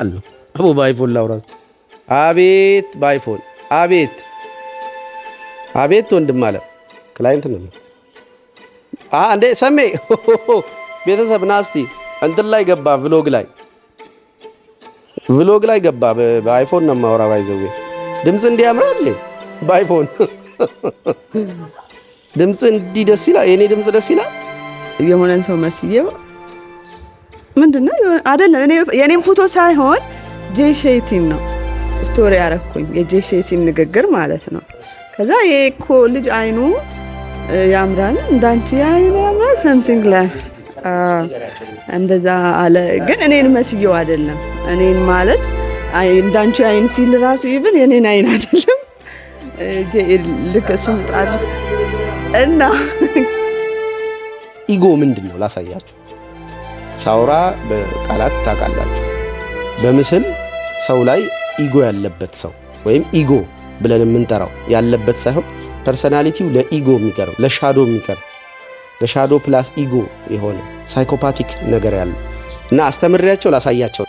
ኖርማል ነው። አቦ በአይፎን ላውራስ። አቤት በአይፎን አቤት አቤት ወንድም አለ ክላይንት ነው እንዴ ሰሜ ቤተሰብ ናስቲ እንትን ላይ ገባ ቭሎግ ላይ ገባ። በአይፎን ነው ማውራ ባይዘው ድምጽ እንዲያምራል በአይፎን ድምጽ እንዲ ደስ ይላል። የኔ ድምጽ ደስ ይላል። የሆነን ሰው መስየው ምንድነው አይደለም። የኔም ፎቶ ሳይሆን ጄሼቲን ነው ስቶሪ ያረኩኝ የጄሼቲን ንግግር ማለት ነው። ከዛ የኮ ልጅ አይኑ ያምራል እንዳንቺ አይኑ ያምራል something ላይ እንደዛ አለ። ግን እኔን መስየው አይደለም። እኔን ማለት እንዳንቺ አይን ሲል ራሱ ኢቭን የኔን አይን አይደለም ልክ እሱም ጣል እና ኢጎ ምንድነው ላሳያችሁ። ሳውራ በቃላት ታውቃላችሁ። በምስል ሰው ላይ ኢጎ ያለበት ሰው ወይም ኢጎ ብለን የምንጠራው ያለበት ሳይሆን ፐርሰናሊቲው ለኢጎ የሚቀርብ ለሻዶ የሚቀርብ ለሻዶ ፕላስ ኢጎ የሆነ ሳይኮፓቲክ ነገር ያለው እና አስተምሬያቸው ላሳያቸው።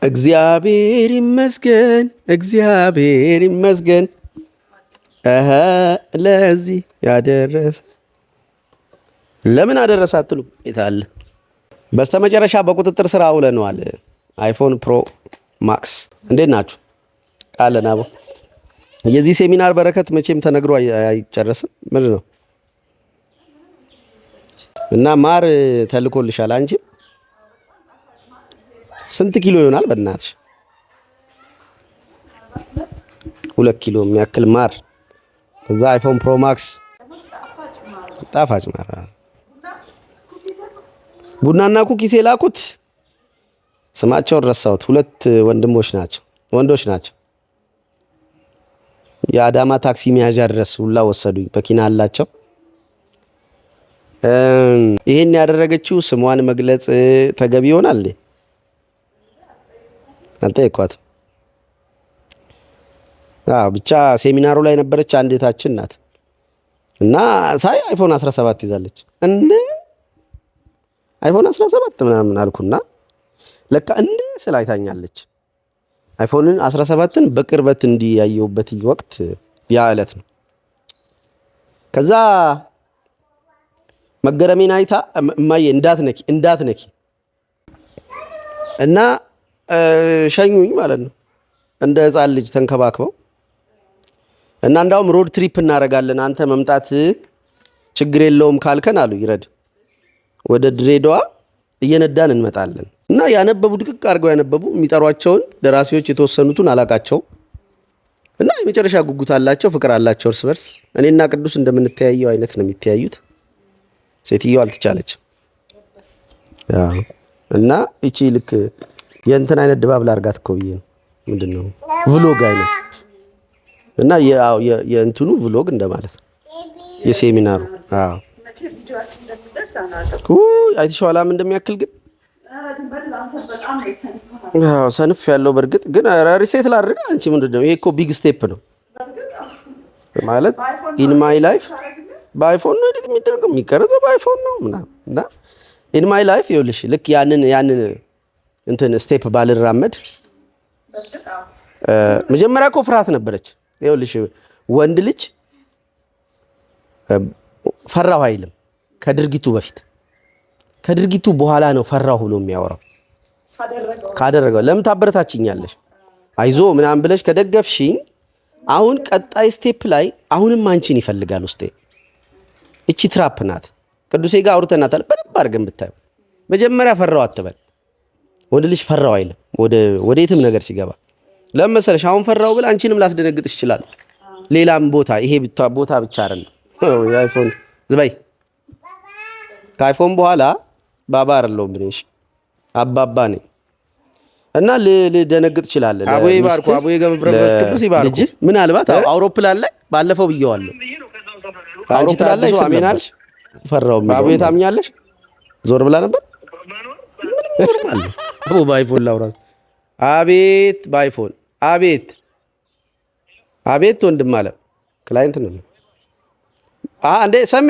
እግዚአብሔር ይመስገን ለዚህ ያደረሰ ለምን አደረሰ አትሉ ይታል። በስተመጨረሻ በቁጥጥር ስር አውለነዋል። አይፎን ፕሮ ማክስ እንዴት ናችሁ? ቃለን አቦ የዚህ ሴሚናር በረከት መቼም ተነግሮ አይጨረስም። ምን ነው እና ማር ተልኮልሻል። አንቺ ስንት ኪሎ ይሆናል በእናትሽ? 2 ኪሎ የሚያክል ማር እዛ አይፎን ፕሮ ማክስ ጣፋጭ ማር ቡናና ኩኪስ የላኩት ስማቸውን ረሳሁት። 2 ወንዶች ናቸው። የአዳማ ታክሲ መያዣ ድረስ ሁላ ወሰዱኝ። በኪና አላቸው። ይሄን ያደረገችው ስሟን መግለጽ ተገቢ ይሆናል እንዴ? አልጠየኳትም። ብቻ ሴሚናሩ ላይ ነበረች አንዴታችን ናት እና ሳይ አይፎን 17 ይዛለች። እንዴ አይፎን 17 ምናምን አልኩና ለካ እንዴ ስላይታኛለች። አይፎንን 17ን በቅርበት እንዲያየውበት ወቅት ያ ዕለት ነው። ከዛ መገረሜን አይታ እማዬ እንዳትነኪ እና ሸኙኝ ማለት ነው። እንደ ሕፃን ልጅ ተንከባክበው እና እንዳውም ሮድ ትሪፕ እናደርጋለን አንተ መምጣት ችግር የለውም ካልከን አሉ ይረድ ወደ ድሬዳዋ እየነዳን እንመጣለን። እና ያነበቡ ድቅቅ አድርገው ያነበቡ የሚጠሯቸውን ደራሲዎች የተወሰኑትን አላቃቸው እና የመጨረሻ ጉጉት አላቸው፣ ፍቅር አላቸው እርስ በርስ። እኔና ቅዱስ እንደምንተያየው አይነት ነው የሚተያዩት። ሴትየው አልተቻለችም። እና እቺ ልክ የእንትን አይነት ድባብ ላርጋት እኮ ብዬ ነው። ምንድነው ቭሎግ አይነት እና የእንትኑ ቭሎግ እንደማለት ነው የሴሚናሩ። አይተሽዋላም እንደሚያክል ግን ሰንፍ ያለው በርግጥ ግን ሪሴት ላድርግ። አንቺ ምንድነው ይሄ እኮ ቢግ ስቴፕ ነው ማለት ኢን ማይ ላይፍ በአይፎን ነው ኤዲት የሚደረገው የሚቀረጸው በአይፎን ነው ምናምን እና ኢን ማይ ላይፍ ይኸውልሽ ልክ ያንን እንትን ስቴፕ ባልራመድ መጀመሪያ እኮ ፍርሃት ነበረች። ይኸውልሽ ወንድ ልጅ ፈራሁ አይልም ከድርጊቱ በፊት፣ ከድርጊቱ በኋላ ነው ፈራሁ ብሎ የሚያወራው። ካደረገው ለምን ታበረታችኛለሽ አይዞ ምናምን ብለሽ ከደገፍሽኝ አሁን ቀጣይ ስቴፕ ላይ አሁንም አንቺን ይፈልጋል ውስጤ። እቺ ትራፕ ናት። ቅዱሴ ጋር አውርተናታል በደንብ አድርገን ብታዩ። መጀመሪያ ፈራው አትበል። ወንድ ልጅ ፈራው አይልም ወደ የትም ነገር ሲገባ። ለምን መሰለሽ አሁን ፈራው ብል አንቺንም ላስደነግጥሽ ይችላል። ሌላም ቦታ ይሄ ቦታ ብቻ አይደለም። የአይፎን ዝበይ ከአይፎን በኋላ ባባ አይደለሁም ብለሽ አባባ ነኝ እና ልደነግጥ ይችላል። አቦዬ ባርኩ አቦዬ ገብረመንፈስ ቅዱስ ይባርኩ። ምናልባት አውሮፕላን ላይ ባለፈው ብየዋለሁ። አውሮፕላን ላይ አሜናልሽ ፈራው አቦዬ ታምኛለሽ? ዞር ብላ ነበር። አቦ በአይፎን ላውራስ። አቤት በአይፎን አቤት ወንድም አለ ክላይንት ነው እንዴ ሰሜ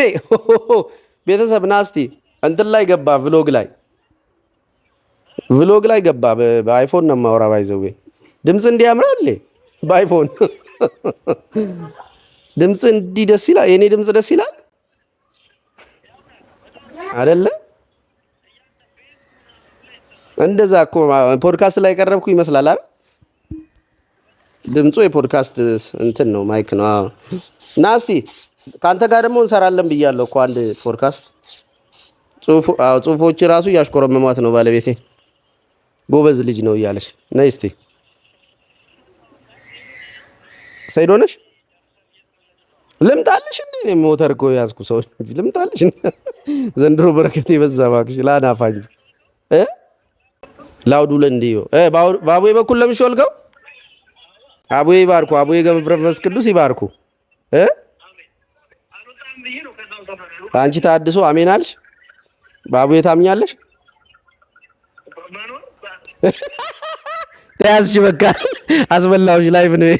ቤተሰብ ናስቲ እንትን ላይ ገባ ቭሎግ ላይ ቭሎግ ላይ ገባ። በአይፎን ነው የማወራ። ባይዘዌ ድምፅ እንዲህ ያምራል በአይፎን ድምፅ እንዲህ ደስ ይላል። የኔ ድምፅ ደስ ይላል አይደለ? እንደዛ እኮ ፖድካስት ላይ ቀረብኩ ይመስላል አይደል? ድምፁ የፖድካስት እንትን ነው፣ ማይክ ነው። አዎ። እና እስቲ ከአንተ ጋር ደግሞ እንሰራለን ብያለሁ እኮ አንድ ፖድካስት። ጽሁፎች ራሱ እያሽኮረመሟት ነው ባለቤቴ። ጎበዝ ልጅ ነው እያለች ነይ እስቲ። ሰይዶ ነሽ? ልምጣልሽ እንዴ? እኔ ሞተር እኮ ያዝኩ ሰው ልምጣልሽ። ዘንድሮ በረከቴ በዛ እባክሽ። ላናፋ እንጂ ላውዱ ለእንዲዮ ባቡዬ በኩል ለምሾልከው አቡዬ ይባርኩ። አቡዬ ገብረ መንፈስ ቅዱስ ይባርኩ። አንቺ ታድሶ አሜን አልሽ። ባቡዬ ታምኛለሽ? ተያዝሽ በቃ አስበላውሽ። ላይፍ ነው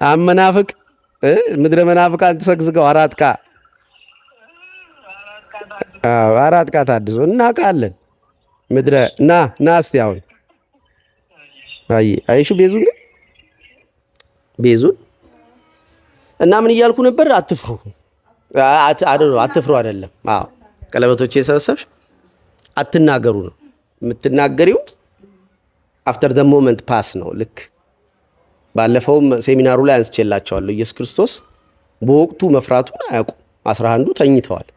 አመናፍቅ ምድረ መናፍቃን ተሰግስገው አራት ቃ ታድሶ እናውቃለን። ምድረ ና እስቲ አሁን አይሹ ቤዙን ግን ቤዙን እና ምን እያልኩ ነበር? አትፍሩ አይደለም። አዎ ቀለበቶች የሰበሰብሽ አትናገሩ ነው የምትናገሪው። አፍተር ደ ሞመንት ፓስ ነው። ልክ ባለፈውም ሴሚናሩ ላይ አንስቼላቸዋለሁ። ኢየሱስ ክርስቶስ በወቅቱ መፍራቱን አያውቁም። 11ዱ ተኝተዋል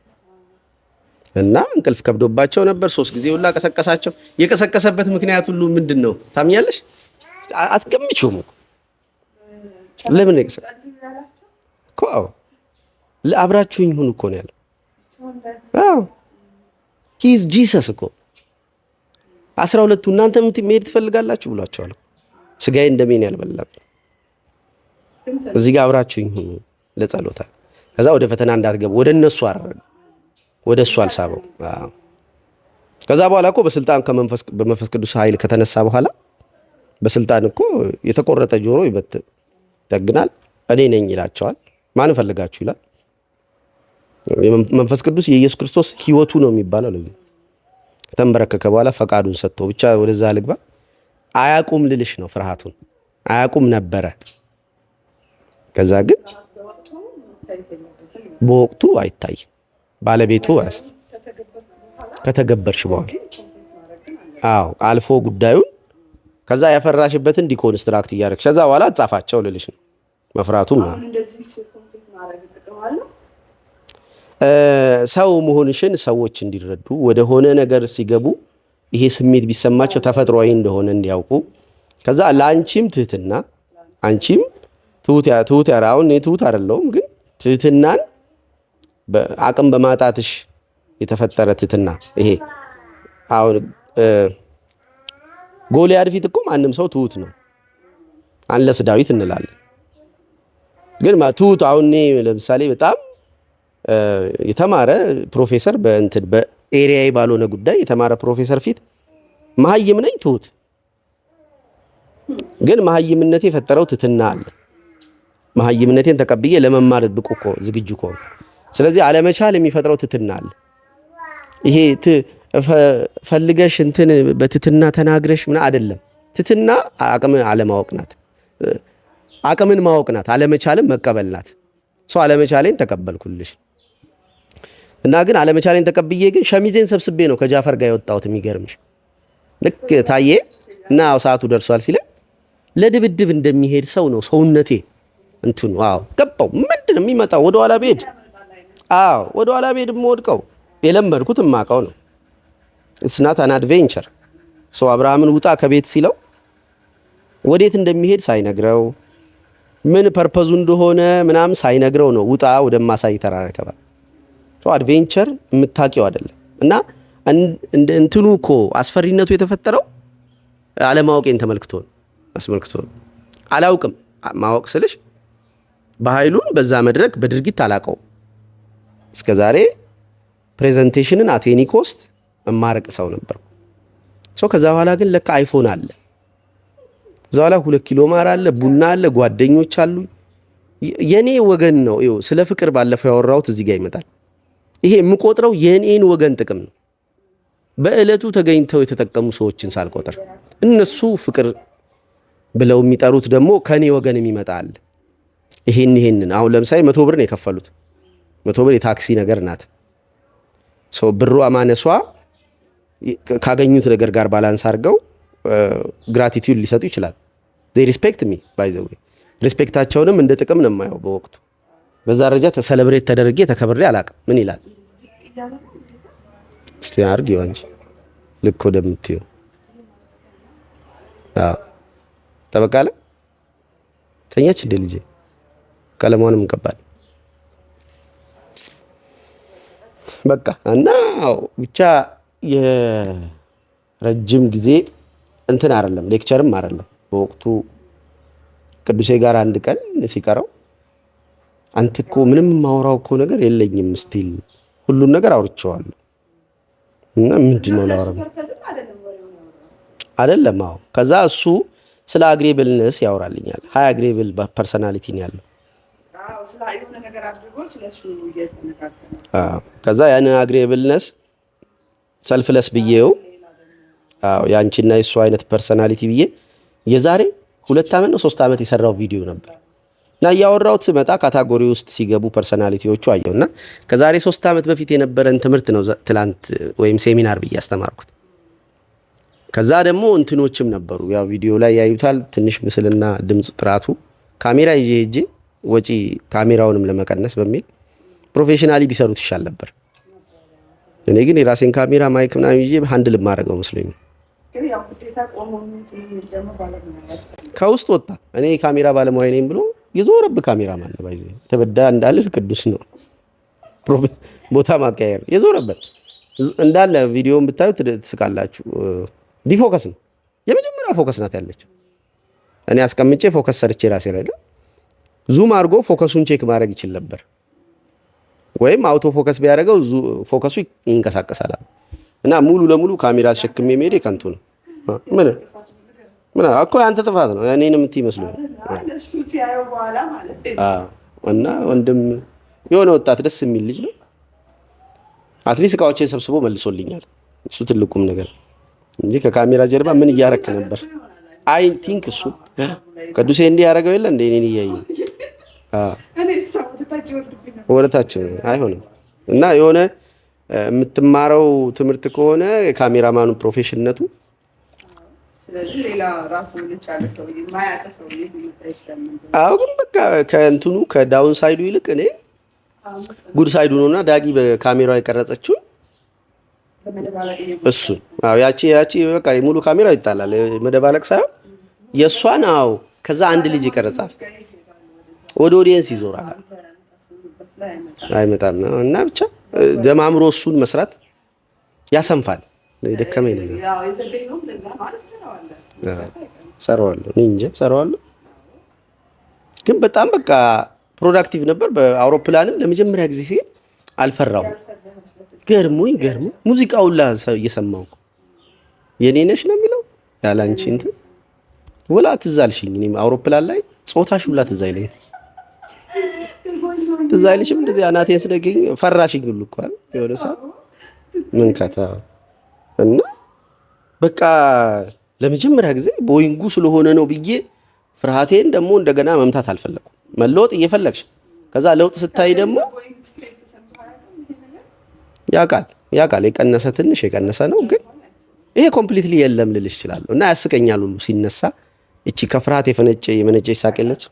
እና እንቅልፍ ከብዶባቸው ነበር። 3 ጊዜ ሁላ ቀሰቀሳቸው። የቀሰቀሰበት ምክንያት ሁሉ ምንድን ነው ታምኛለሽ? አትገምቺውም እኮ ለምን እኮ አብራችሁኝ ሁኑ እኮ ነው ያለው። አዎ ሂዝ ጂሰስ እኮ 12ቱ እናንተ መሄድ ትፈልጋላችሁ ብሏቸዋል። ስጋዬ እንደምን ያልበላብ እዚህ ጋር አብራችሁኝ ሁኑ ለጸሎታ። ከዛ ወደ ፈተና እንዳትገቡ ወደ እነሱ አረረገ፣ ወደ እሱ አልሳበው። ከዛ በኋላ እኮ በስልጣን በመንፈስ ቅዱስ ኃይል ከተነሳ በኋላ በስልጣን እኮ የተቆረጠ ጆሮ ይጠግናል። እኔ ነኝ ይላቸዋል። ማን ፈልጋችሁ ይላል። መንፈስ ቅዱስ የኢየሱስ ክርስቶስ ህይወቱ ነው የሚባለው። ለዚህ ከተንበረከከ በኋላ ፈቃዱን ሰጥቶ ብቻ ወደዛ ልግባ። አያቁም ልልሽ ነው። ፍርሃቱን አያቁም ነበረ። ከዛ ግን በወቅቱ አይታይም። ባለቤቱ ከተገበርሽ በኋላ አዎ አልፎ ጉዳዩን ከዛ ያፈራሽበትን ዲኮንስትራክት እያደረግሽ ከዛ በኋላ አጻፋቸው ልልሽ ነው። መፍራቱም ሰው መሆንሽን ሰዎች እንዲረዱ ወደ ሆነ ነገር ሲገቡ ይሄ ስሜት ቢሰማቸው ተፈጥሯዊ እንደሆነ እንዲያውቁ። ከዛ ለአንቺም ትህትና አንቺም ትሁት ያራውን ትሁት አይደለሁም ግን ትህትናን አቅም በማጣትሽ የተፈጠረ ትህትና ይሄ አሁን ጎልያድ ፊት እኮ ማንም ሰው ትሁት ነው አንለስ ዳዊት እንላለን። ግን ትሁት አሁን ለምሳሌ በጣም የተማረ ፕሮፌሰር በኤሪያዬ ባልሆነ ጉዳይ የተማረ ፕሮፌሰር ፊት መሀይም ነኝ ትሁት። ግን መሀይምነቴ የፈጠረው ትህትና አለ። መሀይምነቴን ተቀብዬ ለመማር ብቁ እኮ ዝግጁ እኮ። ስለዚህ አለመቻል የሚፈጥረው ትህትና አለ። ይሄ ፈልገሽ እንትን በትህትና ተናግረሽ ምን አይደለም። ትህትና አቅምን አለማወቅ ናት። አቅምን ማወቅ ናት። አለመቻልን መቀበል ናት። ሰው አለመቻሌን ተቀበልኩልሽ እና ግን አለመቻሌን ተቀብዬ ግን ሸሚዜን ሰብስቤ ነው ከጃፈር ጋር የወጣሁት። የሚገርምሽ ልክ ታዬ እና ሰዓቱ ደርሷል ሲለ ለድብድብ እንደሚሄድ ሰው ነው ሰውነቴ እንትኑ። አዎ ገባው። ምንድን ነው የሚመጣው? ወደ ኋላ ብሄድ ወደ ኋላ ብሄድ የምወድቀው የለመድኩት የማውቀው ነው። ኢትስ ናት አን አድቬንቸር። ሰው አብርሃምን ውጣ ከቤት ሲለው ወዴት እንደሚሄድ ሳይነግረው ምን ፐርፐዙ እንደሆነ ምናምን ሳይነግረው ነው ውጣ ወደማሳይ ተራራ ተባለ። አድቬንቸር የምታውቂው አይደለም። እና እንትኑ እኮ አስፈሪነቱ የተፈጠረው አለማወቄን አስመልክቶ ነው። አላውቅም። ማወቅ ስልሽ በኃይሉን በዛ መድረክ በድርጊት አላውቀውም። እስከዛሬ ፕሬዘንቴሽንን አቴኒ ኮስት እማረቅ ሰው ነበር። ከዛ በኋላ ግን ለካ አይፎን አለ፣ ከዛ በኋላ 2 ኪሎ ማር አለ፣ ቡና አለ፣ ጓደኞች አሉ። የኔ ወገን ነው። ይኸው ስለ ፍቅር ባለፈው ያወራሁት እዚህ ጋር ይመጣል። ይሄ የምቆጥረው የኔን ወገን ጥቅም ነው። በእለቱ ተገኝተው የተጠቀሙ ሰዎችን ሳልቆጥር እነሱ ፍቅር ብለው የሚጠሩት ደግሞ ከኔ ወገን የሚመጣ አለ። ይሄንን አሁን ለምሳሌ 100 ብር ነው የከፈሉት። 100 ብር የታክሲ ነገር ናት። ሰው ብሩ አማነሷ ካገኙት ነገር ጋር ባላንስ አድርገው ግራቲቲዩድ ሊሰጡ ይችላል። they respect me by the way ሪስፔክታቸውንም እንደ ጥቅም ነው የማየው። በወቅቱ በዛ ደረጃ ተሰለብሬት ተደርጌ ተከብሬ አላቅም። ምን ይላል እስቲ አርግ ይወንጂ ልክ ወደምትዩ ተበቃለ ተኛች እንደ ልጄ ቀለሟንም እንቀባል በቃ እና ብቻ የረጅም ጊዜ እንትን አይደለም ሌክቸርም አይደለም። በወቅቱ ቅዱሴ ጋር አንድ ቀን ሲቀረው አንተ እኮ ምንም ማውራው እኮ ነገር የለኝም ስቲል ሁሉን ነገር አውርቼዋለሁ እና ምንድነው ላወራው አይደለም። አዎ ከዛ እሱ ስለ አግሬብልነስ ያወራልኛል። ሃይ አግሬብል ፐርሰናሊቲ ነው ያለው። አዎ ስለ አይሆነ ነገር አድርጎ ስለሱ እየተነካከለ ከዛ ያን አግሬብልነስ ሰልፍለስ ብዬው ያንቺና የሱ አይነት ፐርሰናሊቲ ብዬ የዛሬ 2 ዓመት ነው 3 ዓመት የሰራው ቪዲዮ ነበር እና ያወራውት ስመጣ ካታጎሪ ውስጥ ሲገቡ ፐርሰናሊቲዎቹ አየውና ከዛሬ 3 ዓመት በፊት የነበረን ትምህርት ነው ትላንት ወይም ሴሚናር ብዬ አስተማርኩት። ከዛ ደግሞ እንትኖችም ነበሩ ያው ቪዲዮ ላይ ያዩታል። ትንሽ ምስልና ድምጽ ጥራቱ ካሜራ ይዤ ሄጄ ወጪ ካሜራውንም ለመቀነስ በሚል ፕሮፌሽናሊ ቢሰሩት ይሻል ነበር። እኔ ግን የራሴን ካሜራ ማይክ ምናምን ይዤ ሃንድል ማድረገው መስሎኝ ግን ያው ግዴታ ቆሞን ትንሽ ደግሞ ባለሙያ ከውስጥ ወጣ። እኔ ካሜራ ባለሙያ ነኝ ብሎ የዞረብ ካሜራ ማለት ባይዘ ተበዳ እንዳልል ቅዱስ ነው ቦታ ማቀየር የዞረበት እንዳለ ቪዲዮውን ብታዩት ትስቃላችሁ። ዲፎከስ ነው የመጀመሪያ ፎከስ ናት ያለችው። እኔ አስቀምጬ ፎከስ ሰርቼ ራሴ ላይ ዙም አድርጎ ፎከሱን ቼክ ማድረግ ይችል ነበር ወይም አውቶ ፎከስ ቢያደርገው ፎከሱ ይንቀሳቀሳል እና ሙሉ ለሙሉ ካሜራ ተሸክሜ መሄድ ከንቱ ነው። ምን እኮ አንተ ጥፋት ነው እኔንም እንትይመስሉ እና ወንድም የሆነ ወጣት ደስ የሚል ልጅ ነው። አትሊስት እቃዎችን ሰብስቦ መልሶልኛል። እሱ ትልቁም ነገር እንጂ ከካሜራ ጀርባ ምን እያረክ ነበር? አይ ቲንክ እሱ ቅዱሴ እንዲህ ያደረገው የለ እንደ እኔን እያየ ወደታችን አይሆንም እና የሆነ የምትማረው ትምህርት ከሆነ የካሜራማኑ ፕሮፌሽንነቱ ስለዚህ ሌላ ራሱ ልቻለ ሰው የማያቀ ሰው ይመጣ ይችላል። ግን በቃ ከእንትኑ ከዳውን ሳይዱ ይልቅ እኔ ጉድ ሳይዱ ነውና ዳጊ በካሜራው የቀረጸችው እሱ ያቺ በቃ ሙሉ ካሜራው ይጣላል። መደባለቅ ሳይሆን የሷን ከዛ አንድ ልጅ ይቀርጻል ወደ ኦዲየንስ ይዞራል አይመጣም እና ብቻ ደማምሮ እሱን መስራት ያሰንፋል። ደከመኝ ለዛ ሰራዋለሁ እንጂ ሰራዋለሁ ግን በጣም በቃ ፕሮዳክቲቭ ነበር። በአውሮፕላንም ለመጀመሪያ ጊዜ ሲል አልፈራው ገርሞኝ ሙዚቃው ሁላ እየሰማው የኔ ነሽ ነው የሚለው ያላንቺ እንትን ወላ ትዝ አልሽኝ። እኔም አውሮፕላን ላይ ጾታሽ ሁላ ትዝ አይለኝ ትዝ አይልሽም? እንደዚህ አናቴን ስነገኝ ፈራሽኝ ሁሉ እኮ አይደል የሆነ ሰዓት ምን ከታ እና በቃ ለመጀመሪያ ጊዜ ቦይንጉ ስለሆነ ነው ብዬ ፍርሃቴን ደግሞ እንደገና መምታት አልፈለኩም። መለወጥ እየፈለግሽ ከዛ ለውጥ ስታይ ደግሞ ያቃል የቀነሰ ትንሽ የቀነሰ ነው ግን ይሄ ኮምፕሊትሊ የለም ልልሽ እችላለሁ። እና ያስቀኛል ሁሉ ሲነሳ እቺ ከፍርሃት የመነጨ ይሳቀለች።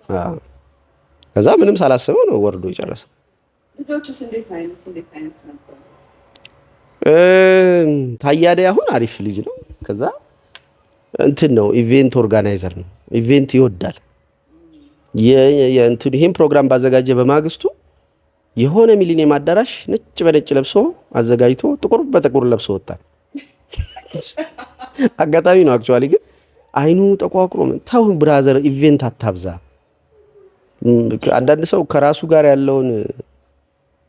ከዛ ምንም ሳላስበው ነው ወርዶ ይጨረሰ። ልጆችስ እንዴት አይነት ነበር? ታያደ አሁን አሪፍ ልጅ ነው። ከዛ እንትን ነው ኢቨንት ኦርጋናይዘር ነው። ኢቨንት ይወዳል። የእንትን ይሄን ፕሮግራም ባዘጋጀ በማግስቱ የሆነ ሚሊኒየም አዳራሽ ነጭ በነጭ ለብሶ አዘጋጅቶ ጥቁር በጥቁር ለብሶ ወጣ። አጋጣሚ ነው አክቹአሊ ግን አይኑ ተቋቁሮ ታው ብራዘር ኢቨንት አታብዛ። አንዳንድ ሰው ከራሱ ጋር ያለውን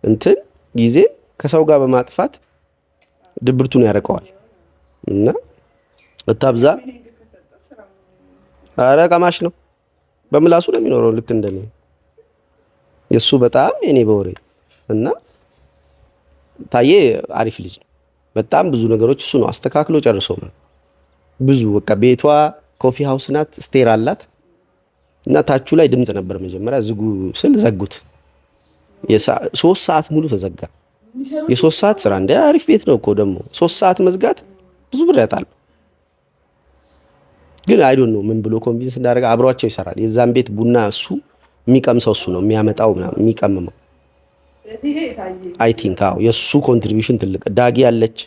እንትን ጊዜ ከሰው ጋር በማጥፋት ድብርቱን ያረቀዋል እና አታብዛ። ኧረ ቀማሽ ነው በምላሱ ነው የሚኖረው ልክ እንደኔ የሱ በጣም እኔ በወሬ እና ታዬ አሪፍ ልጅ ነው። በጣም ብዙ ነገሮች እሱ ነው አስተካክሎ ጨርሶ ነው። ብዙ በቃ ቤቷ ኮፊ ሃውስ ናት፣ ስቴር አላት እና ታቹ ላይ ድምጽ ነበር። መጀመሪያ ዝጉ ስል ዘጉት። የ3 ሰዓት ሙሉ ተዘጋ። የ3 ሰዓት ስራ እንደ አሪፍ ቤት ነው እኮ ደግሞ 3 ሰዓት መዝጋት ብዙ ብር ያጣል። ግን አይ ዶንት ኖ ምን ብሎ ኮንቪንስ እንዳደረገ አብሯቸው ይሰራል። የዛን ቤት ቡና እሱ የሚቀምሰው እሱ ነው የሚያመጣው ምናምን የሚቀምመው። አይ ቲንክ አዎ የሱ ኮንትሪቢዩሽን ትልቅ። ዳጊ አለች።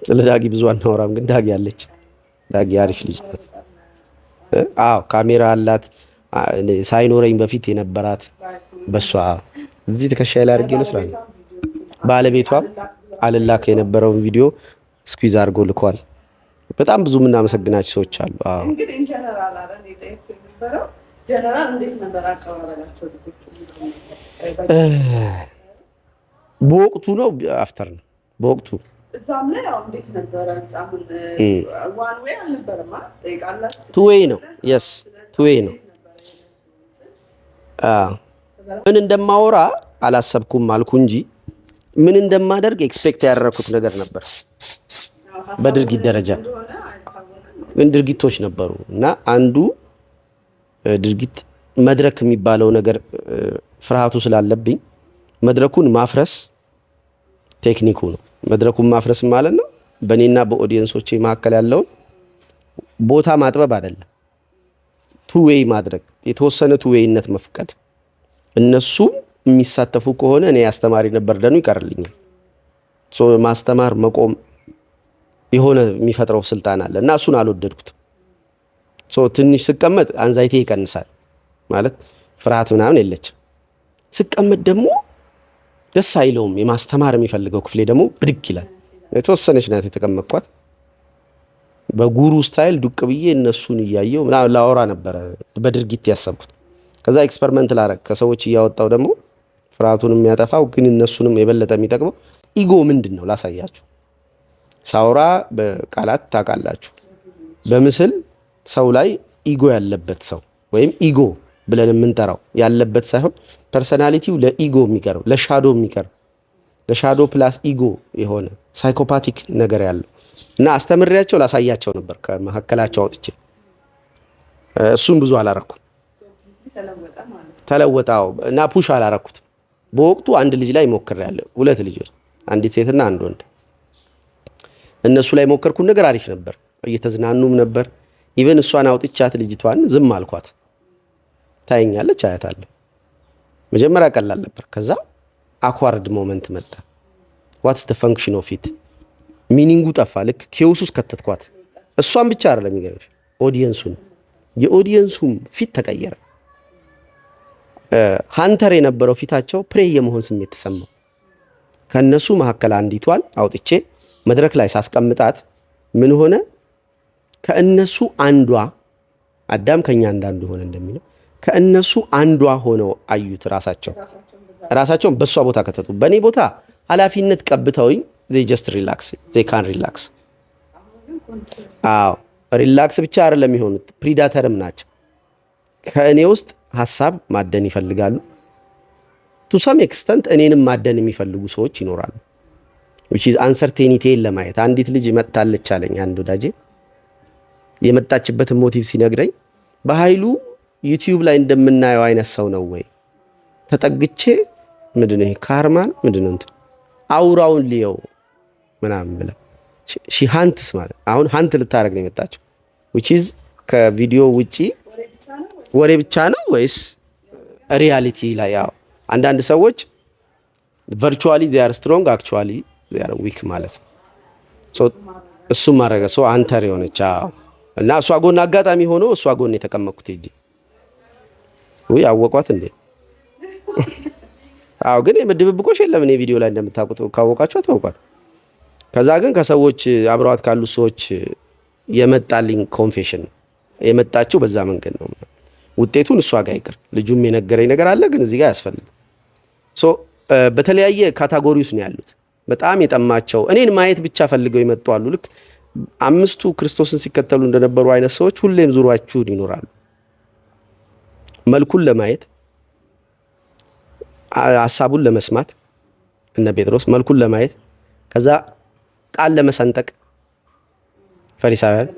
ስለ ዳጊ ብዙ አናወራም፣ ግን ዳጊ አለች። ዳጊ አሪፍ ልጅ ነው። አዎ ካሜራ አላት። ሳይኖረኝ በፊት የነበራት በሷ እዚህ ትከሻዬ ላይ አድርጌ ነው ስራ። ባለቤቷም አልላክ የነበረውን ቪዲዮ ስኩዊዝ አድርጎ ልኳል። በጣም ብዙ የምናመሰግናቸው ሰዎች አሉ። አዎ እንግዲህ ኢንጀነራል አረን የነበረው ጀነራል እንዴት ነበር አቀባበላቸው? በወቅቱ ነው አፍተር ነው በወቅቱ እዛም ላይ ያው እንዴት ነበረ? አሁን ዋን ዌይ አልነበረም ማለት ጠይቃላችሁ። ቱ ዌይ ነው። የስ ቱ ዌይ ነው። ምን እንደማወራ አላሰብኩም አልኩ እንጂ ምን እንደማደርግ ኤክስፔክት ያደረኩት ነገር ነበር። በድርጊት ደረጃ ግን ድርጊቶች ነበሩ እና አንዱ ድርጊት መድረክ የሚባለው ነገር ፍርሃቱ ስላለብኝ መድረኩን ማፍረስ ቴክኒኩ ነው። መድረኩን ማፍረስ ማለት ነው በእኔና በኦዲየንሶቼ መካከል ያለውን ቦታ ማጥበብ አይደለም። ቱ ዌይ ማድረግ፣ የተወሰነ ቱ ዌይነት መፍቀድ። እነሱ የሚሳተፉ ከሆነ እኔ አስተማሪ ነበር ደኑ ይቀርልኛል። ማስተማር መቆም የሆነ የሚፈጥረው ስልጣን አለ እና እሱን አልወደድኩትም። ትንሽ ስቀመጥ አንዛይቴ ይቀንሳል ማለት ፍርሃት ምናምን የለችም። ስቀመጥ ደግሞ ደስ አይለውም። የማስተማር የሚፈልገው ክፍሌ ደግሞ ብድግ ይላል። የተወሰነች ናት የተቀመጥኳት። በጉሩ ስታይል ዱቅ ብዬ እነሱን እያየው ምናምን ላወራ ነበረ በድርጊት ያሰብኩት። ከዛ ኤክስፐሪመንት ላረግ ከሰዎች እያወጣው ደግሞ ፍርሃቱን የሚያጠፋው ግን እነሱንም የበለጠ የሚጠቅመው ኢጎ ምንድን ነው ላሳያችሁ። ሳውራ በቃላት ታውቃላችሁ፣ በምስል ሰው ላይ ኢጎ ያለበት ሰው ወይም ኢጎ ብለን የምንጠራው ያለበት ሳይሆን ፐርሰናሊቲው ለኢጎ የሚቀርብ ለሻዶ የሚቀርብ ለሻዶ ፕላስ ኢጎ የሆነ ሳይኮፓቲክ ነገር ያለው እና አስተምሬያቸው ላሳያቸው ነበር ከመካከላቸው አውጥቼ። እሱን ብዙ አላረኩም። ተለወጣው እና ፑሽ አላረኩት። በወቅቱ አንድ ልጅ ላይ ሞክሬያለሁ። 2 ልጆች፣ አንዲት ሴትና አንድ ወንድ። እነሱ ላይ ሞከርኩት። ነገር አሪፍ ነበር፣ እየተዝናኑም ነበር። ኢቨን እሷን አውጥቻት ልጅቷን ዝም አልኳት። ታየኛለች፣ አያታለሁ። መጀመሪያ ቀላል ነበር። ከዛ አኳርድ ሞመንት መጣ። ዋትስ ዘ ፈንክሽን ኦፍ ኢት ሚኒንጉ ጠፋ። ልክ ኬውስ ውስጥ ከተትኳት። እሷን ብቻ አይደለም የሚገርምሽ ኦዲየንሱን፣ የኦዲየንሱም ፊት ተቀየረ። ሃንተር የነበረው ፊታቸው ፕሬ የመሆን ስሜት ተሰማው። ከነሱ መካከል አንዲቷን አውጥቼ መድረክ ላይ ሳስቀምጣት ምን ሆነ? ከእነሱ አንዷ አዳም ከኛ አንዳንዱ ሆነ እንደሚለው ከእነሱ አንዷ ሆነው አዩት። ራሳቸውን በሷ ቦታ ከተቱ። በእኔ ቦታ ኃላፊነት ቀብተውኝ they just relax, they can relax። አዎ ሪላክስ ብቻ አይደለም የሚሆኑት፣ ፕሪዳተርም ናቸው። ከእኔ ውስጥ ሀሳብ ማደን ይፈልጋሉ። ቱ ሰም ኤክስተንት እኔንም ማደን የሚፈልጉ ሰዎች ይኖራሉ። which is uncertainty ለማየት አንዲት ልጅ መጣለች አለኝ አንድ ወዳጄ። የመጣችበትን ሞቲቭ ሲነግረኝ በኃይሉ ዩቲዩብ ላይ እንደምናየው አይነት ሰው ነው ወይ ተጠግቼ ምንድነው ይሄ ካርማን ምንድነው እንት አውራውን ሊየው ምናምን ብላ ሺ ሃንትስ ማለት አሁን ሃንት ልታረግ ነው የመጣችው። which is ከቪዲዮ ውጪ ወሬ ብቻ ነው ወይስ ሪያሊቲ ላይ? ያው አንዳንድ ሰዎች virtually they are strong actually they are weak ማለት ነው። እሱ ማረገ ሰው አንተር የሆነች እና እሷ ጎን አጋጣሚ ሆኖ እሷ ጎን የተቀመጥኩት እጂ ወይ አወቋት እንዴ? አዎ ግን የምድብብቆሽ የለም። እኔ ቪዲዮ ላይ እንደምታውቁት ካወቃችሁ አታውቋት። ከዛ ግን ከሰዎች አብረዋት ካሉ ሰዎች የመጣልኝ ኮንፌሽን የመጣችው በዛ መንገድ ነው። ውጤቱን እሷ ጋር ይቅር፣ ልጁም የነገረኝ ነገር አለ፣ ግን እዚህ ጋር ያስፈልግ በተለያየ ካታጎሪ ውስጥ ነው ያሉት። በጣም የጠማቸው እኔን ማየት ብቻ ፈልገው ይመጡ አሉ። ልክ 5ቱ ክርስቶስን ሲከተሉ እንደነበሩ አይነት ሰዎች ሁሌም ዙሯችሁን ይኖራሉ። መልኩን ለማየት ሐሳቡን ለመስማት እነ ጴጥሮስ መልኩን ለማየት ከዛ ቃል ለመሰንጠቅ ፈሪሳውያን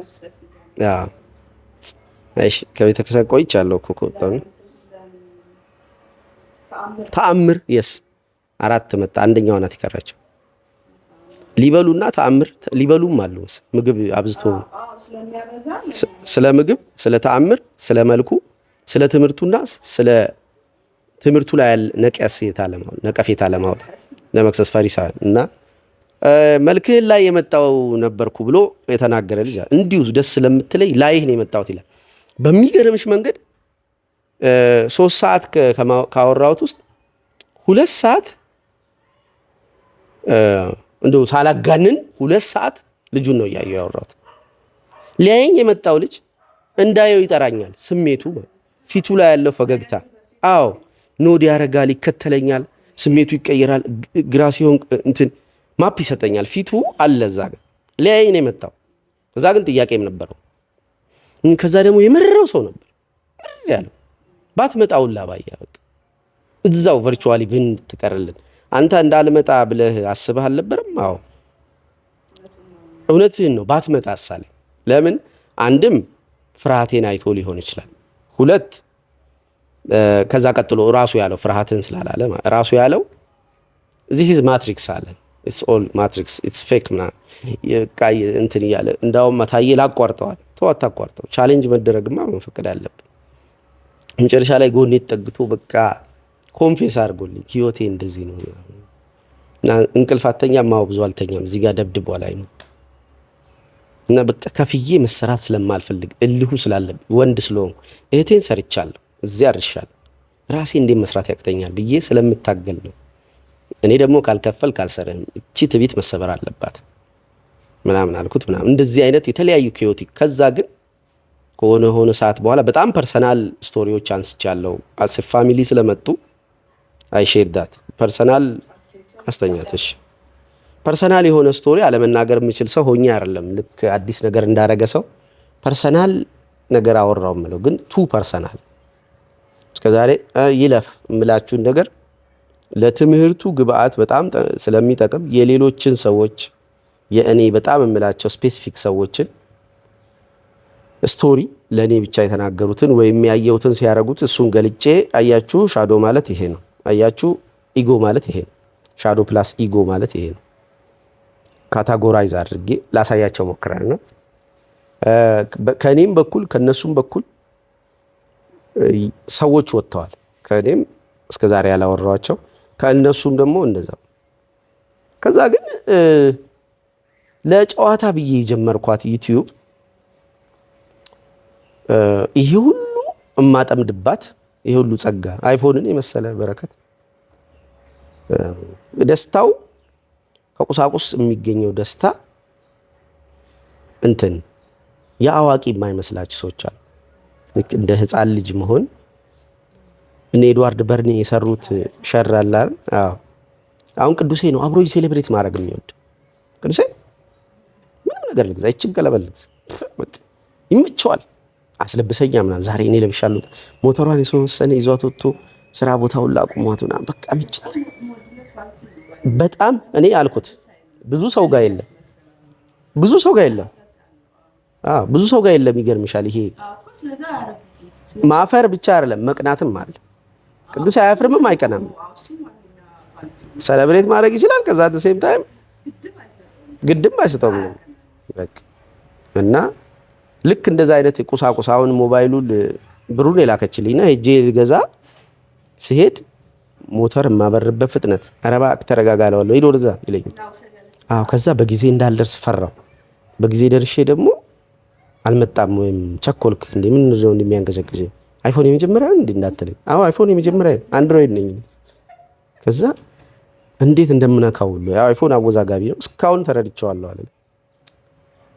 እሺ ከቤተ ክርስቲያን ቆይቻለሁ እኮ ከወጣሁ ተአምር የስ 4 መጣ። አንደኛዋ ናት የቀረችው። ሊበሉና ተአምር ሊበሉም አሉ ምግብ አብዝቶ ስለ ምግብ፣ ስለ ተአምር፣ ስለ መልኩ፣ ስለ ትምህርቱና ስለ ትምህርቱ ላይ ነቀፌታ ለማውጣት ለመክሰስ ፈሪሳውያን እና መልክህን ላይ የመጣው ነበርኩ ብሎ የተናገረ ልጅ እንዲሁ ደስ ስለምትለይ ላይህ ነው የመጣሁት ይላል። በሚገርምሽ መንገድ 3 ሰዓት ካወራሁት ውስጥ 2 ሰዓት እንደው ሳላጋንን 2 ሰዓት ልጁን ነው እያየሁ ያወራሁት። ሊያየኝ የመጣው ልጅ እንዳየው ይጠራኛል። ስሜቱ ፊቱ ላይ ያለው ፈገግታ ኖድ ያረጋል፣ ይከተለኛል፣ ስሜቱ ይቀየራል። ግራ ሲሆን እንትን ማፕ ይሰጠኛል። ፊቱ አለ እዛ ጋር ሊያየኝ ነው የመጣው። እዛ ግን ጥያቄም ነበረው። ከዛ ደግሞ የመረረው ሰው ነበር ያለው ባትመጣውላ ባያ በቃ እዛው ቨርቹዋሊ ብን ትቀርልን አንተ እንዳልመጣ ብለህ አስበህ አልነበረም? አዎ እውነትህን ነው። ባትመጣ አሳለኝ። ለምን? አንድም ፍርሃቴን አይቶ ሊሆን ይችላል። 2 ከዛ ቀጥሎ ራሱ ያለው ፍርሃትን ስላላለ ራሱ ያለው this is matrix አለ። it's all matrix it's fake ና የቃይ እንትን ይያለ እንዳውም ታዬ ላቋርጠዋል። ተዋት አቋርጠው ቻሌንጅ መደረግማ መፈቀድ አለበት። መጨረሻ ላይ ጎኔ ተጠግቶ በቃ ኮንፌስ አድርጎልኝ ህይወቴ እንደዚህ ነው እና እንቅልፋተኛ ማው ብዙ አልተኛም። እዚህ ጋር ደብድቦ ላይ ነው እና በቃ ከፍዬ መሰራት ስለማልፈልግ እልሁ ስላለብኝ ወንድ ስለሆንኩ እህቴን ሰርቻለሁ፣ እዚህ አርሻለሁ፣ ራሴ እንዴት መስራት ያቅተኛል ብዬ ስለምታገል ነው። እኔ ደግሞ ካልከፈል ካልሰረም እቺ ትቢት መሰበር አለባት ምናምን አልኩት ምናምን እንደዚህ አይነት የተለያዩ ኪዮቲክ። ከዛ ግን ሆነ ሰዓት በኋላ በጣም ፐርሰናል ስቶሪዎች አንስቻለሁ። አስ ፋሚሊ ስለመጡ አይ ሼር ዳት ፐርሰናል አስተኛተሽ ፐርሰናል የሆነ ስቶሪ አለመናገር የምችል ሰው ሆኜ አይደለም። ልክ አዲስ ነገር እንዳረገ ሰው ፐርሰናል ነገር አወራው ማለት ግን ቱ ፐርሰናል እስከዛሬ ይለፍ እምላችሁን ነገር ለትምህርቱ ግብአት በጣም ስለሚጠቅም የሌሎችን ሰዎች የእኔ በጣም እምላቸው ስፔሲፊክ ሰዎችን ስቶሪ ለኔ ብቻ የተናገሩትን ወይም ያየሁትን ሲያረጉት እሱን ገልጬ አያችሁ ሻዶ ማለት ይሄ ነው፣ አያችሁ ኢጎ ማለት ይሄ ነው፣ ሻዶ ፕላስ ኢጎ ማለት ይሄ ነው። ካታጎራይዝ አድርጌ ላሳያቸው ሞክራለሁ። ከኔም በኩል ከነሱም በኩል ሰዎች ወጥተዋል። ከኔም እስከዛሬ ያላወራኋቸው ከእነሱም ደግሞ እንደዛው። ከዛ ግን ለጨዋታ ብዬ ጀመርኳት ዩቲዩብ ይሄ ሁሉ እማጠምድባት ይሄ ሁሉ ጸጋ አይፎንን የመሰለ በረከት ደስታው ከቁሳቁስ የሚገኘው ደስታ እንትን የአዋቂ የማይመስላችሁ ሰዎች አሉ። ልክ እንደ ህፃን ልጅ መሆን እነ ኤድዋርድ በርኒ የሰሩት ሸር አለ። አሁን ቅዱሴ ነው አብሮ ሴሌብሬት ማድረግ የሚወድ ቅዱሴ ምንም ነገር ልግዛ ይችገለበልግዝ ይመቸዋል። አስለብሰኛ ምናምን ዛሬ እኔ ለብሻለሁ። ሞተሯን የሰወሰነ ይዟት ወጥቶ ስራ ቦታውን ላቁሟት ምናምን በቃ ምችት በጣም እኔ አልኩት ብዙ ሰው ጋር የለም፣ ብዙ ሰው ጋር የለም፣ ብዙ ሰው ጋር የለም። ይገርምሻል። ይሄ ማፈር ብቻ አይደለም መቅናትም አለ። ቅዱስ አያፍርምም አይቀናም። ሰለብሬት ማድረግ ይችላል። ከዛ ሴም ታይም ግድም አይሰጠውም በቃ እና ልክ እንደዛ አይነት ቁሳቁስ አሁን ሞባይሉን ብሩን የላከችልኝና ሄጄ ልገዛ ሲሄድ ሞተር የማበርበት ፍጥነት አረባ ተረጋጋለዋለሁ ሄዶ ወደዛ ይለኛል። ከዛ በጊዜ እንዳልደርስ ፈራው። በጊዜ ደርሼ ደግሞ አልመጣም ወይም ቸኮልክ እንዴ ምን ነው እንደሚያንገጨግጭ አይፎን የመጀመሪያ እንዴ እንዳትለኝ። አይፎን የመጀመሪያ አንድሮይድ ነኝ። ከዛ እንዴት እንደምነካው ያው አይፎን አወዛጋቢ ነው እስካሁን ተረድቼዋለሁ አለ።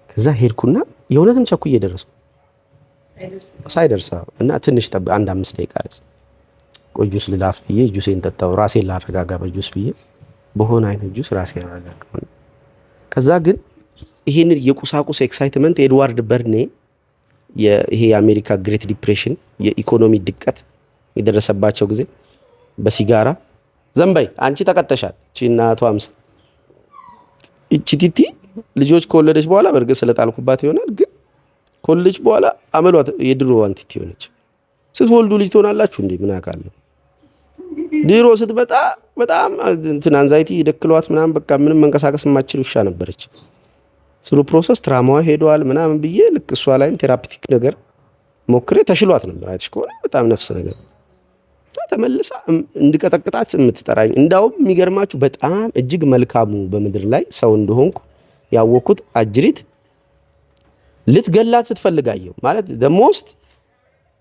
ከዛ ሄድኩና የእውነትም ቸኩዬ ደረስኩ። ሳይደርስ እና ትንሽ አንድ 5 ደቂቃ ቆይ ጁስ ልላፍ ብዬ ጁሴን ጠጣው። ራሴን ላረጋጋ በጁስ ብዬ በሆነ አይነት ጁስ ራሴን አረጋጋው። ከዛ ግን ይሄን የቁሳቁስ ኤክሳይትመንት ኤድዋርድ በርኔ ይሄ የአሜሪካ ግሬት ዲፕሬሽን የኢኮኖሚ ድቀት የደረሰባቸው ጊዜ በሲጋራ ዘንበይ አንቺ ተቀጠሻል እቺ እናቷ 5 እቺ ቲቲ ልጆች ከወለደች በኋላ በእርግጥ ስለጣልኩባት ይሆናል፣ ግን ከወለደች በኋላ አመሏ የድሮ አንቲቲ ሆነች። ስትወልዱ ልጅ ትሆናላችሁ እንዴ? ምን አውቃለሁ። ድሮ ስትመጣ በጣም እንትን አንዛይቲ ደክሏት ምናምን በቃ ምንም መንቀሳቀስ የማትችል ውሻ ነበረች። ስሩ ፕሮሰስ ትራማዋ ሄደዋል ምናምን ብዬ ልክ እሷ ላይም ቴራፒቲክ ነገር ሞክሬ ተሽሏት ነበር። አይተሽ ከሆነ በጣም ነፍስ ነገር ተመልሳ እንድቀጠቅጣት የምትጠራኝ። እንዳውም የሚገርማችሁ በጣም እጅግ መልካሙ በምድር ላይ ሰው እንደሆንኩ ያወቅኩት አጅሪት ልትገላት ስትፈልጋየው ማለት ደሞስት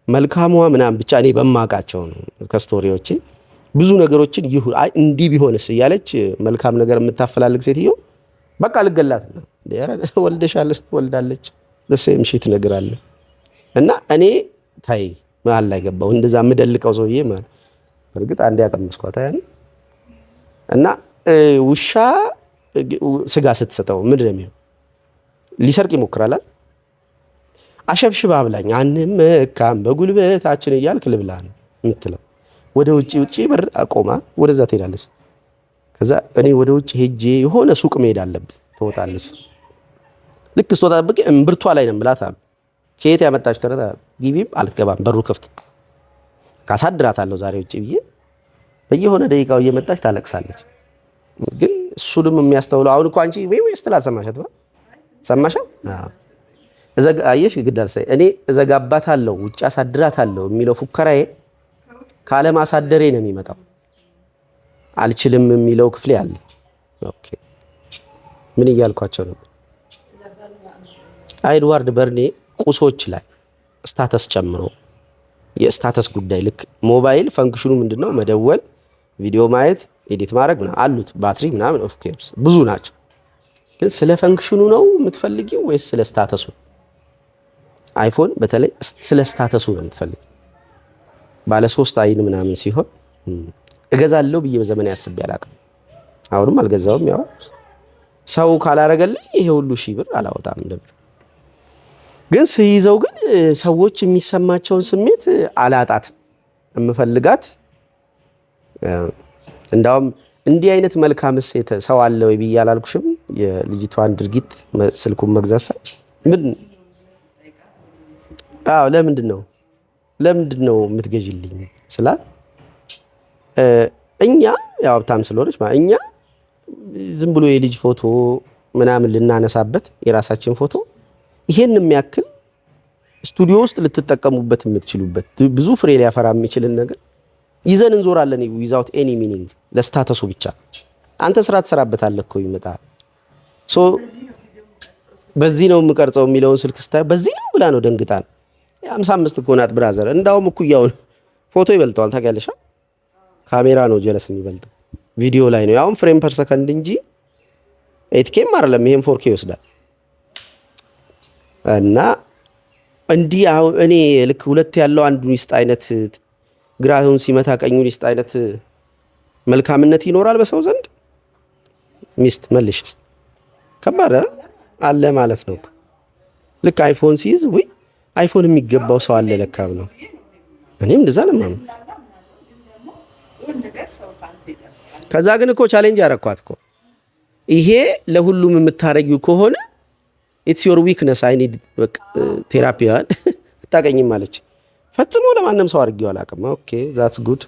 መልካሟ ምናምን ብቻ እኔ በማውቃቸው ነው ከስቶሪዎቼ ብዙ ነገሮችን ይሁን አይ እንዲህ ቢሆንስ እያለች መልካም ነገር የምታፈላልግ ሴትዮ በቃ ልገላት ነው። ወልደሻለች ወልዳለች ለሴም ሺት ነገር አለ እና እኔ ታይ መሀል ላይ ገባው እንደዛ የምደልቀው ሰውዬ ማለት በርግጥ አንዴ ያቀምስኳት አይደል እና ውሻ ስጋ ስትሰጠው ምንድን ነው የሚሆነው? ሊሰርቅ ይሞክራል። አሸብሽባ ብላኝ አንመካም በጉልበታችን እያልክ ልብላ ነው የምትለው። ወደ ውጪ በር አቆማ ወደዛ ትሄዳለች። ከዛ እኔ ወደ ውጪ ሄጄ የሆነ ሱቅ መሄድ አለብኝ ትወጣለች። ልክ ስትወጣ ጠብቄ እምብርቷ ላይ ነው የምላት አሉ። ከየት ያመጣች ተረታ ግቢም አልትገባም በሩ ክፍት ካሳድራታለሁ ዛሬ ውጪ ብዬ በየሆነ ደቂቃው እየመጣች ታለቅሳለች። ግን እሱንም የሚያስተውለው አሁን እኮ አንቺ ወይ ስትላት ሰማሻት ነው ሰማሻት? አየሽ ግዳል ሳይ እኔ እዘጋባታለሁ ውጭ አሳድራታለሁ የሚለው ፉከራዬ ካለ ማሳደሬ ነው የሚመጣው። አልችልም የሚለው ክፍሌ አለ። ኦኬ ምን እያልኳቸው ነው? ኤድዋርድ በርኔ ቁሶች ላይ ስታተስ ጨምሮ የስታተስ ጉዳይ ልክ ሞባይል ፈንክሽኑ ምንድነው? መደወል፣ ቪዲዮ ማየት፣ ኤዲት ማድረግ ምናምን አሉት ባትሪ ምናምን ኦፍ ኮርስ ብዙ ናቸው። ግን ስለ ፈንክሽኑ ነው የምትፈልጊው ወይስ ስለ ስታተሱ? አይፎን በተለይ ስለ ስታተሱ ነው የምትፈልጊው። ባለ 3 አይን ምናምን ሲሆን እገዛለሁ ብዬ በዘመን ያስብ ያላቅም አሁንም አልገዛውም። ያው ሰው ካላረገልኝ ይሄ ሁሉ ሺህ ብር አላወጣም ነበር። ግን ስይዘው ግን ሰዎች የሚሰማቸውን ስሜት አላጣትም። የምፈልጋት እንዳውም እንዲህ አይነት መልካም ሴት ሰው አለ ወይ ብዬ አላልኩሽም? የልጅቷን ድርጊት ስልኩን መግዛት ሳይ ምን ለምንድን ነው የምትገዥልኝ ስላት እኛ ያው ሀብታም ስለሆነች እኛ ዝም ብሎ የልጅ ፎቶ ምናምን ልናነሳበት የራሳችን ፎቶ ይሄን የሚያክል ስቱዲዮ ውስጥ ልትጠቀሙበት የምትችሉበት ብዙ ፍሬ ሊያፈራ የሚችልን ነገር ይዘን እንዞራለን ዊዛውት ኤኒ ሚኒንግ ለስታተሱ ብቻ። አንተ ስራ ትሰራበታለህ እኮ ይመጣል ሶ በዚህ ነው የምቀርጸው የሚለውን ስልክ ስታይ በዚህ ነው ብላ ነው ደንግጣል። 55 እኮ ናት ብራዘር። እንዳውም እኩያውን ፎቶ ይበልጠዋል ታውቂያለሽ። ካሜራ ነው ጀለስ የሚበልጠው ቪዲዮ ላይ ነው ያውም ፍሬም ፐር ሰከንድ እንጂ 8K አይደለም። ይሄን 4K ይወስዳል። እና እንዲህ አሁን እኔ ልክ ሁለት ያለው አንዱን ይስጥ አይነት ግራውን ሲመታ ቀኙን ይስጥ አይነት መልካምነት ይኖራል በሰው ዘንድ። ሚስት መልሽስ ከባድ አለ ማለት ነው። ልክ አይፎን ሲይዝ ወይ አይፎን የሚገባው ሰው አለ ለካብ ነው። እኔም እንደዛ ነው ማለት። ከዛ ግን እኮ ቻሌንጅ አረኳት እኮ ይሄ ለሁሉም የምታረጊው ከሆነ ኢትስ ዮር ዊክነስ አይ ኒድ ቴራፒ ያል ታቀኝም ማለች። ፈጽሞ ለማንም ሰው አድርጌው አላውቅም። ኦኬ ዛትስ ጉድ።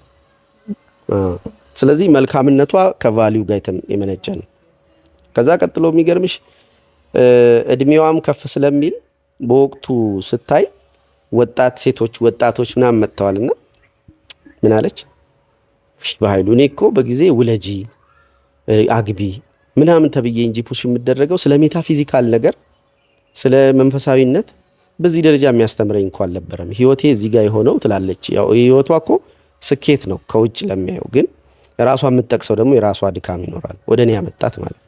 ስለዚህ መልካምነቷ ከቫልዩ ጋር የመነጨ ነው። ከዛ ቀጥሎ የሚገርምሽ እድሜዋም ከፍ ስለሚል በወቅቱ ስታይ ወጣት ሴቶች ወጣቶች ምናምን መጥተዋልና ምን አለች በኃይሉ እኔ እኮ በጊዜ ውለጂ አግቢ ምናምን ተብዬ እንጂ ፑሽ የምደረገው ስለ ሜታፊዚካል ነገር ስለ መንፈሳዊነት በዚህ ደረጃ የሚያስተምረኝ እንኳን አልነበረም። ህይወቴ እዚህ ጋር የሆነው ትላለች። ያው ህይወቷ እኮ ስኬት ነው ከውጭ ለሚያየው፣ ግን ራሷ የምትጠቅሰው ደግሞ የራሷ ድካም ይኖራል። ወደኔ ያመጣት ማለት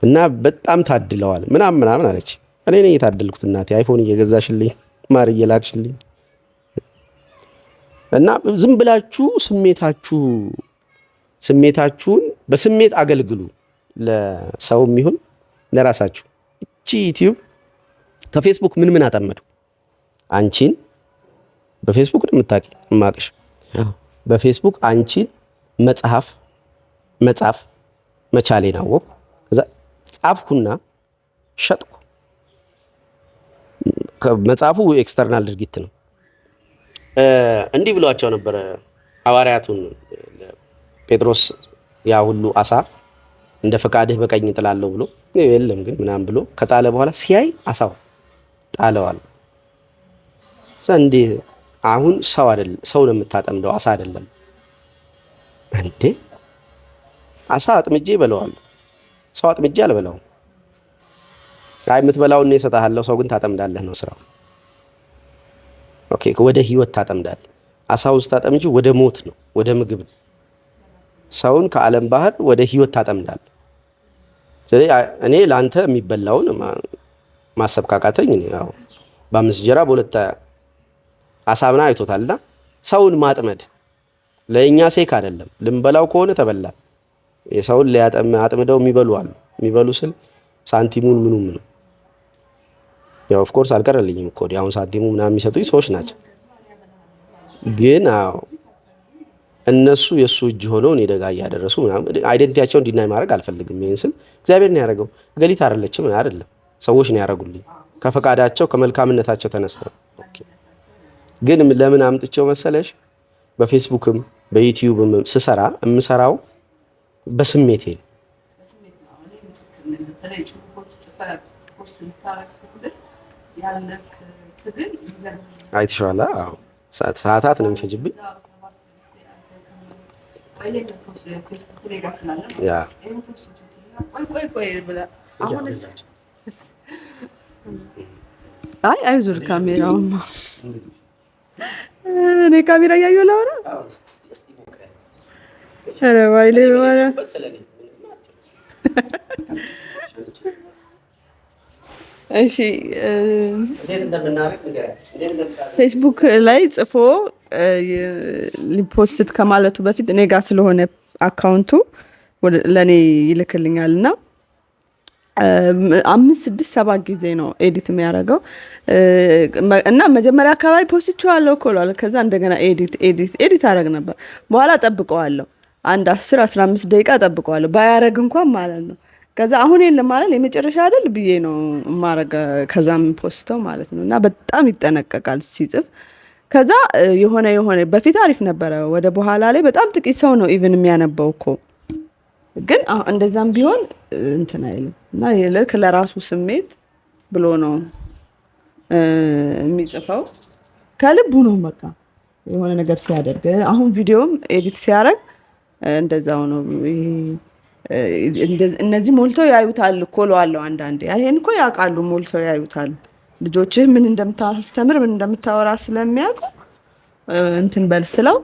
እና በጣም ታድለዋል ምናምን አለች። እኔ ነኝ የታደልኩት እናቴ አይፎን እየገዛሽልኝ ማር እየላክሽልኝ። እና ዝም ብላችሁ ስሜታችሁን በስሜት አገልግሉ፣ ለሰውም ይሁን ለራሳችሁ። እቺ ዩቲዩብ ከፌስቡክ ምን አጠመዱ? አንቺን በፌስቡክ ነው የምታውቂ ማቅሽ። በፌስቡክ አንቺን መጻፍ መቻሌን አወቅሁ። ከዛ ጻፍኩና ሸጥኩ። መጽሐፉ ኤክስተርናል ድርጊት ነው። እንዲህ ብሏቸው ነበረ ሐዋርያቱን ጴጥሮስ ያ ሁሉ አሳ እንደ ፈቃድህ በቀኝ ጥላለሁ ብሎ የለም ግን ምናምን ብሎ ከጣለ በኋላ ሲያይ አሳው ጣለዋል። እንዴ አሁን ሰው አይደለም ሰው ነው የምታጠምደው አሳ አይደለም እንዴ? አሳ አጥምጄ በለዋል ሰው አጥምጄ አልበላውም። አይ የምትበላውን ነው እሰጥሃለሁ፣ ሰው ግን ታጠምዳለህ ነው ስራው። ኦኬ ወደ ህይወት ታጠምዳለህ። አሳ ውስጥ ታጠምጂ ወደ ሞት ነው ወደ ምግብ ነው። ሰውን ከዓለም ባህር ወደ ህይወት ታጠምዳለህ። ስለዚህ እኔ ላንተ የሚበላውን ማሰብ ካቃተኝ እኔ ያው በ5 እንጀራ በ2 አሳ ምናምን አይቶታልና ሰውን ማጥመድ ለእኛ ሴክ አይደለም። ልንበላው ከሆነ ተበላ። የሰውን አጥምደው የሚበሉ አሉ። የሚበሉ ስል ሳንቲሙን ምኑም ነው ያው ኦፍ ኮርስ አልቀረልኝም እኮ አሁን ሳንቲሙ ምናምን የሚሰጡኝ ሰዎች ናቸው። ግን አዎ እነሱ የእሱ እጅ ሆነው እኔ ደጋ እያደረሱ ምናምን አይደንቲቲያቸውን ዲናይ ማድረግ አልፈልግም። ይሄን ስል እግዚአብሔር ነው ያደረገው ገሊት አይደለችም አይደለም ሰዎች ነው ያደረጉልኝ ከፈቃዳቸው ከመልካምነታቸው ተነስተው። ኦኬ ግን ለምን አምጥቼው መሰለሽ በፌስቡክም በዩቲዩብም ስሰራ የምሰራው በስሜቴ አይተሽዋላ? አዎ ሰዓታት ነው የሚፈጅብኝ። ያ አይዞህ ካሜራውማ እኔ ካሜራ እያየሁ ላውራ። ኧረ ባይሌ ማለት እሺ ፌስቡክ ላይ ጽፎ ሊፖስት ከማለቱ በፊት እኔ ጋር ስለሆነ አካውንቱ ለእኔ ይልክልኛል እና 5 6 7 ጊዜ ነው ኤዲት የሚያደርገው እና መጀመሪያ አካባቢ ፖስቼዋለሁ እኮ እላለሁ። ከዛ እንደገና ኤዲት አደርግ ነበር። በኋላ ጠብቀዋለሁ አንድ 10 15 ደቂቃ ጠብቀዋለሁ ባያረግ እንኳን ማለት ነው። ከዛ አሁን የለም ማለት የመጨረሻ አይደል ብዬ ነው ማረጋ ከዛም ፖስተው ማለት ነው። እና በጣም ይጠነቀቃል ሲጽፍ። ከዛ የሆነ በፊት አሪፍ ነበረ። ወደ በኋላ ላይ በጣም ጥቂት ሰው ነው ኢቭን የሚያነበው እኮ። ግን እንደዛም ቢሆን እንትን አይልም እና የልክ ለራሱ ስሜት ብሎ ነው የሚጽፈው። ከልቡ ነው በቃ የሆነ ነገር ሲያደርግ። አሁን ቪዲዮም ኤዲት ሲያደርግ እንደዛው ነው። እነዚህ ሞልተው ያዩታል እኮ እለዋለሁ አንዳንዴ። ይሄን እኮ ያውቃሉ ሞልተው ያዩታል። ልጆችህ ምን እንደምታስተምር ምን እንደምታወራ ስለሚያውቁ እንትን በል ስለው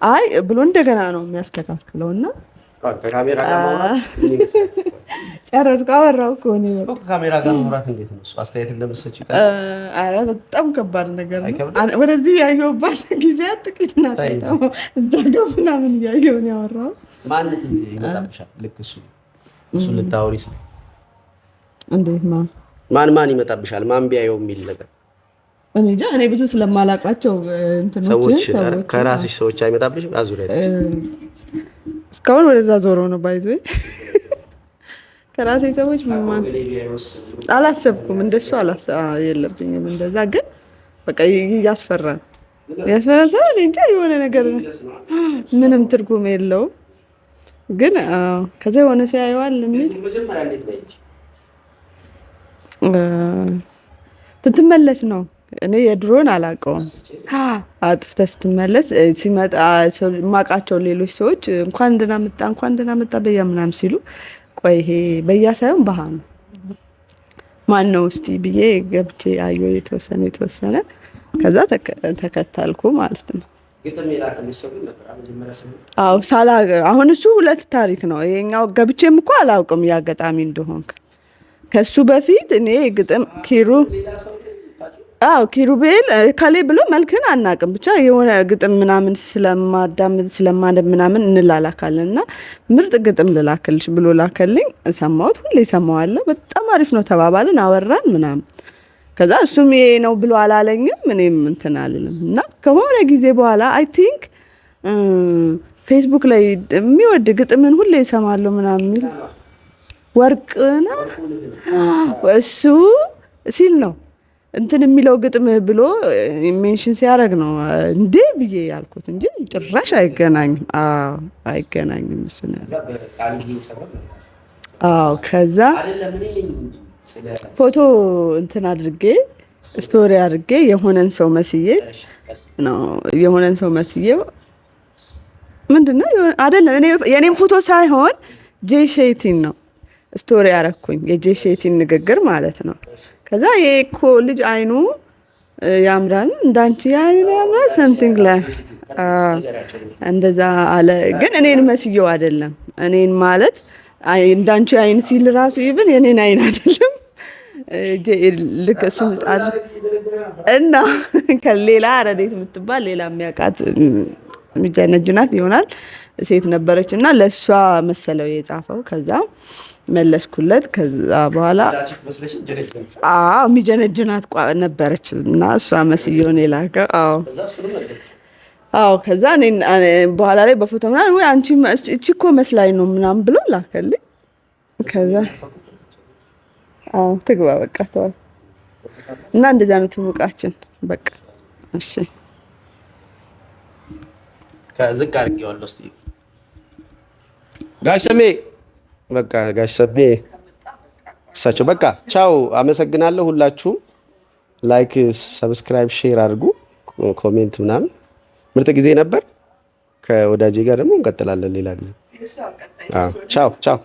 አይ ብሎ እንደገና ነው የሚያስተካክለው። እና ከካሜራ ጋር ማውራት ጨረስኩ አወራሁ እኮ እኔ በቃ ከካሜራ ጋር ማውራት እንዴት ነው? እሱ አስተያየት እንደምትሰጪው ኧረ በጣም ከባድ ነገር ነው። ወደዚህ ያየሁባት ጊዜያት ጥቂት ናት። እዛ ጋር ምናምን እያየሁ ነው ያወራሁት። ማን እዚህ ይመጣብሻል? ልክ እሱ ልታወሪ እስኪ እንዴት ማን ይመጣብሻል? ማን ቢያየው የሚል ነገር እኔ እንጃ። እኔ ብዙ ስለማላውቃቸው እንትኖች ሰዎች ከራስሽ ሰዎች አይመጣብሽም? አዙሪያ እስካሁን ወደዛ ዞሮ ነው ባይዞ ከራሴ ሰዎች ማን አላሰብኩም። እንደሱ የለብኝም እንደዛ። ግን በቃ ያስፈራል ሰው እኔ እንጃ የሆነ ነገር ምንም ትርጉም የለውም። ግን ከዛ የሆነ ሰው ያየዋል የሚል ትትመለስ ነው። እኔ የድሮን አላውቀውም። አጥፍተህ ስትመለስ ሲመጣ የማውቃቸው ሌሎች ሰዎች እንኳን ደህና መጣ በያ ምናምን ሲሉ ቆይ ይሄ በያ ሳይሆን ባህ ነው ማን ነው እስቲ ብዬ ገብቼ አየሁ የተወሰነ ከዛ ተከታልኩ ማለት ነው። አዎ አሁን እሱ ሁለት ታሪክ ነው። ይሄኛው ገብቼም እኮ አላውቅም ያጋጣሚ እንደሆንክ ከሱ በፊት እኔ ግጥም ኪሩቤል ካሌ ብሎ መልክን አናውቅም ብቻ የሆነ ግጥም ምናምን ስለማደም ምናምን እንላላካለን እና ምርጥ ግጥም ልላክልሽ ብሎ ላከልኝ። ሰማሁት፣ ሁሌ ሰማዋለሁ። በጣም አሪፍ ነው ተባባልን፣ አወራን ምናምን። ከዛ እሱም ይሄ ነው ብሎ አላለኝም፣ እኔም እንትን አልልም እና ከሆነ ጊዜ በኋላ አይ ቲንክ ፌስቡክ ላይ የሚወድ ግጥምን ሁሌ ይሰማለሁ ምናምን የሚል ወርቅ ነው እሱ ሲል ነው እንትን የሚለው ግጥም ብሎ ሜንሽን ሲያደርግ ነው እንዴ ብዬ ያልኩት እንጂ ጭራሽ አይገናኝም። አይገናኝም እሱ ነው። ከዛ ፎቶ እንትን አድርጌ ስቶሪ አድርጌ የሆነን ሰው መስዬ ነው የሆነን ሰው መስዬው ምንድነው አይደለም የኔም ፎቶ ሳይሆን ጄሼቲን ነው ስቶሪ ያረኩኝ የጄሼቲን ንግግር ማለት ነው። ከዛ የኮ ልጅ አይኑ ያምራል እንዳንቺ አይኑ ያምራል ሰምቲንግ ላይ እንደዛ አለ። ግን እኔን መስየው አይደለም እኔን ማለት እንዳንቺ አይን ሲል ራሱ ኢቭን የኔን አይን አይደለም ልክ እሱ እና ከሌላ ረዴት የምትባል ሌላ የሚያውቃት የሚጀነጅናት ይሆናል ሴት ነበረች እና ለእሷ መሰለው የጻፈው። ከዛ መለስኩለት። ከዛ በኋላ የሚጀነጅናት ነበረች እና እሷ መስየውን የላከው። ከዛ በኋላ ላይ በፎቶ ምናምን ወይ አንቺ እቺ እኮ መስላኝ ነው ምናምን ብሎ ላከልኝ። ከዛ ትግባ በቃ ተዋል እና እንደዛ ነው ትውቃችን በቃ። እሺ ከዝቅ አድርጌዋለሁ። እስቲ ጋሽ ሰሜ በቃ ጋሽ ሰሜ እሳቸው በቃ ቻው። አመሰግናለሁ ሁላችሁም። ላይክ፣ ሰብስክራይብ፣ ሼር አድርጉ፣ ኮሜንት ምናምን። ምርጥ ጊዜ ነበር። ከወዳጄ ጋር ደግሞ እንቀጥላለን ሌላ ጊዜ። ቻው ቻው።